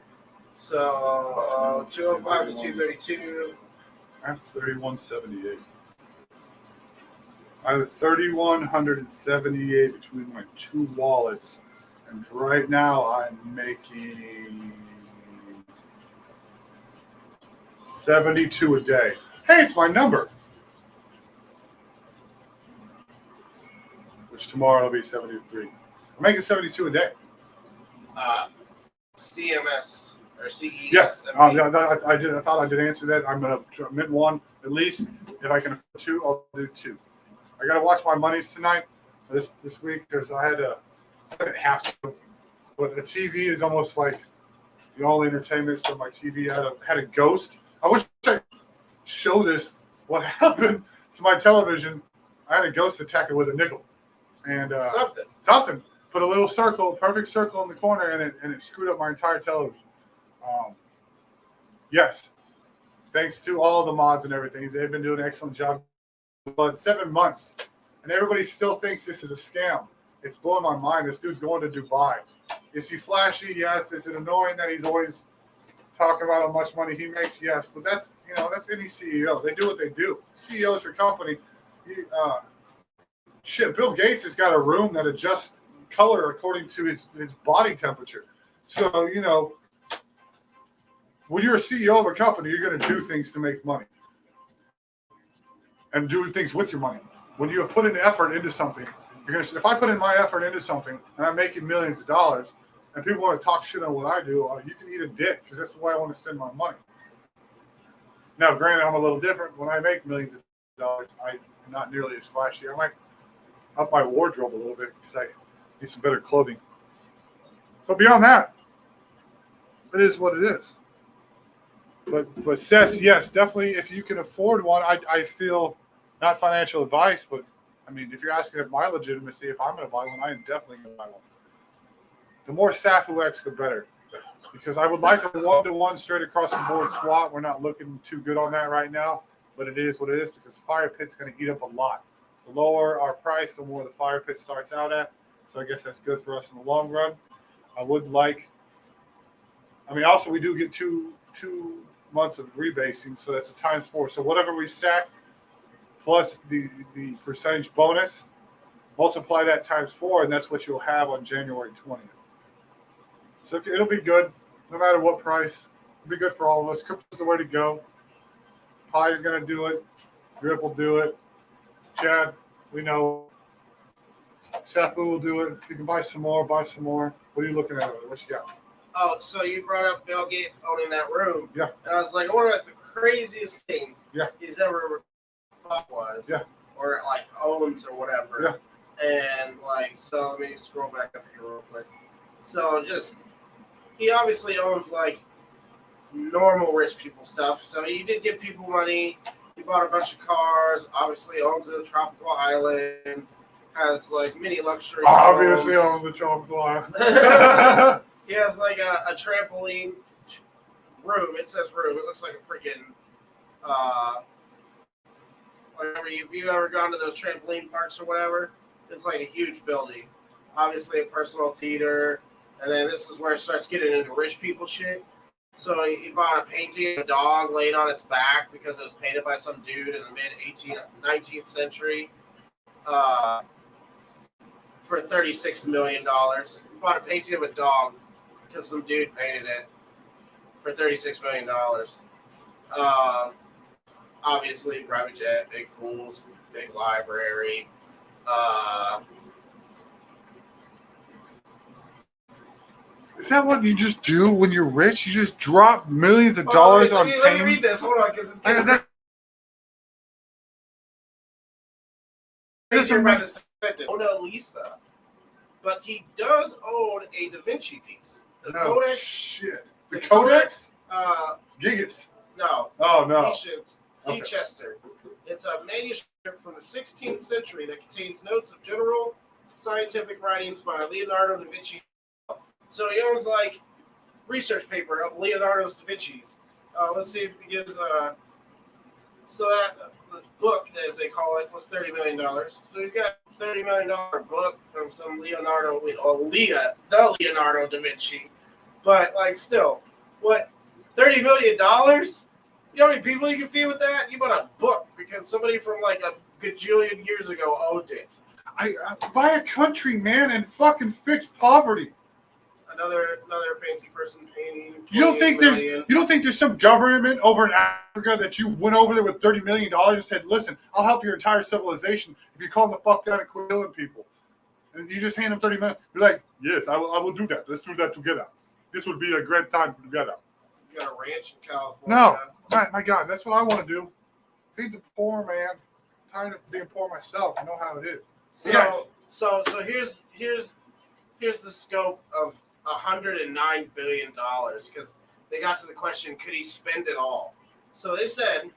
So 205 to 232. That's 3178. I have 3,178 between my two wallets, and right now I'm making 72 a day. Hey, it's my number. Which tomorrow will be 73. I'm making 72 a day. CMS or CES. Yes, I did. I thought I did answer that. I'm gonna mint one at least. If I can afford two, I'll do two. I gotta watch my monies tonight, this week, because I didn't have to. But the TV is almost like the only entertainment. So my TV had a ghost. I wish I could show this. What happened to my television? I had a ghost attack it with a nickel, and something. Put a little circle, perfect circle in the corner, and it screwed up my entire television. Yes, thanks to all the mods and everything. They've been doing an excellent job. But 7 months, and everybody still thinks this is a scam. It's blowing my mind. This dude's going to Dubai. Is he flashy? Yes. Is it annoying that he's always talking about how much money he makes? Yes. But that's any CEO. They do what they do. CEOs for company. Bill Gates has got a room that adjusts color according to his body temperature. So, when you're a CEO of a company, you're going to do things to make money and do things with your money. When you have put in effort into something, you're going to. If I put in my effort into something and I'm making millions of dollars, and people want to talk shit on what I do, you can eat a dick, because that's the way I want to spend my money. Now, granted, I'm a little different. When I make millions of dollars, I'm not nearly as flashy. I might up my wardrobe a little bit because I need some better clothing. But beyond that, it is what it is. But Seth, yes, definitely, if you can afford one, I feel, not financial advice, but I mean, if you're asking of my legitimacy, if I'm going to buy one, I am definitely going to buy one. The more Safuu X, the better. Because I would like a 1-to-1 straight across the board swap. We're not looking too good on that right now, but it is what it is, because the fire pit's going to eat up a lot. The lower our price, the more the fire pit starts out at. So I guess that's good for us in the long run. Also we do get two months of rebasing, so that's a ×4. So whatever we sack plus the percentage bonus, multiply that ×4, and that's what you'll have on January 20th. So it'll be good, no matter what price. It'll be good for all of us. Crypto's the way to go. Pi is going to do it. Drip will do it. Chad, we know. Safuu will do it. If you can buy some more, buy some more. What are you looking at over there? What you got? Oh, so you brought up Bill Gates owning that room. Yeah. And I was like, I wonder what the craziest thing he's ever was. Yeah. Or like owns or whatever. Yeah. And so let me scroll back up here real quick. So he obviously owns like normal rich people stuff. So he did give people money. He bought a bunch of cars. Obviously owns a tropical island. Has like mini luxury. Obviously homes. owns a tropical island. He has like a trampoline room. It says room. It looks like a freaking if you've ever gone to those trampoline parks or whatever, it's like a huge building. Obviously a personal theater. And then this is where it starts getting into rich people shit. So he bought a painting of a dog laid on its back because it was painted by some dude in the mid-19th century for $36 million. He bought a painting of a dog because some dude painted it for $36 million. Obviously, private jet, big pools, big library. Is that what you just do when you're rich? You just drop millions of dollars on paint? Let me read this. Hold on, because it's Mona Lisa. But he does own a Da Vinci piece. The Codex. Shit. The Codex? Gigas. No. Oh, no. Leicester. It's a manuscript from the 16th century that contains notes of general scientific writings by Leonardo da Vinci. So he owns like research paper of Leonardo da Vinci's. Let's see if he gives so that the book, as they call it, was $30 million. So he's got a $30 million book from some the Leonardo da Vinci. But like still, what, $30 million? You know how many people you can feed with that? You bought a book because somebody from like a gajillion years ago owed it. I buy a country, man, and fucking fix poverty. Another fancy person paying. You don't think there's some government over in Africa that you went over there with $30 million and said, listen, I'll help your entire civilization if you calm the fuck down and quit killing people. And you just hand them $30 million. You're like, yes, I will do that. Let's do that together. This would be a great time together. You got a ranch in California. No, my God, that's what I want to do. Feed the poor, man. I'm tired of being poor myself. I know how it is. So here's the scope of $109 billion, because they got to the question, could he spend it all? So they said,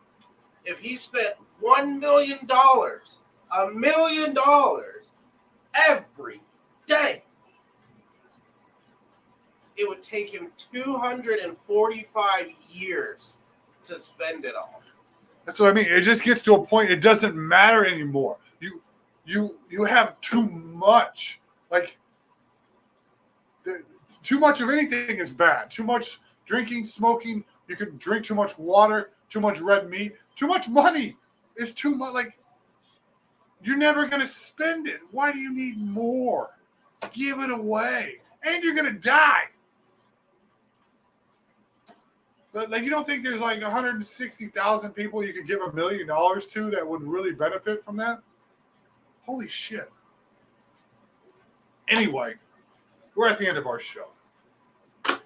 if he spent $1 million, $1 million every day, it would take him 245 years to spend it all. That's what I mean. It just gets to a point. It doesn't matter anymore. You have too much. Like, too much of anything is bad. Too much drinking, smoking. You can drink too much water, too much red meat, too much money. It's too much. Like, you're never going to spend it. Why do you need more? Give it away. And you're going to die. But, like, you don't think there's like 160,000 people you could give $1 million to that would really benefit from that? Holy shit. Anyway, we're at the end of our show.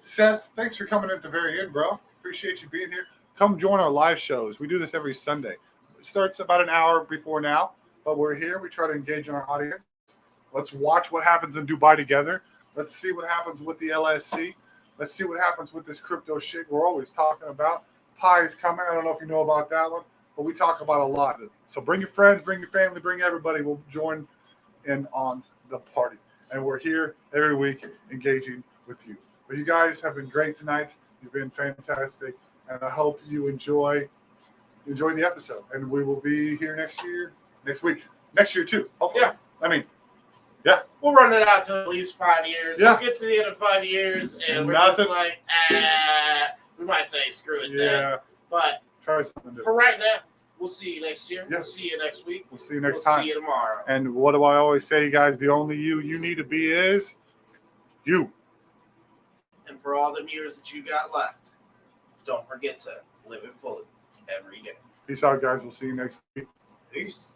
Seth, thanks for coming at the very end, bro. Appreciate you being here. Come join our live shows. We do this every Sunday. It starts about an hour before now, but we're here. We try to engage in our audience. Let's watch what happens in Dubai together. Let's see what happens with the LSC. Let's see what happens with this crypto shit we're always talking about. Pi is coming. I don't know if you know about that one, but we talk about a lot. So bring your friends, bring your family, bring everybody. We'll join in on the party. And we're here every week engaging with you. But you guys have been great tonight. You've been fantastic. And I hope you enjoy the episode. And we will be here next week, next year too, hopefully. Yeah. I mean, yeah. We'll run it out to at least 5 years. Yeah. We'll get to the end of 5 years, and we're Nothing. just like, we might say screw it Yeah. then. But Try something different. for right now, we'll see you next year. Yeah. We'll see you next week. We'll see you next time. See you tomorrow. And what do I always say, guys? The only you need to be is you. And for all the years that you got left, don't forget to live it fully every day. Peace out, guys. We'll see you next week. Peace.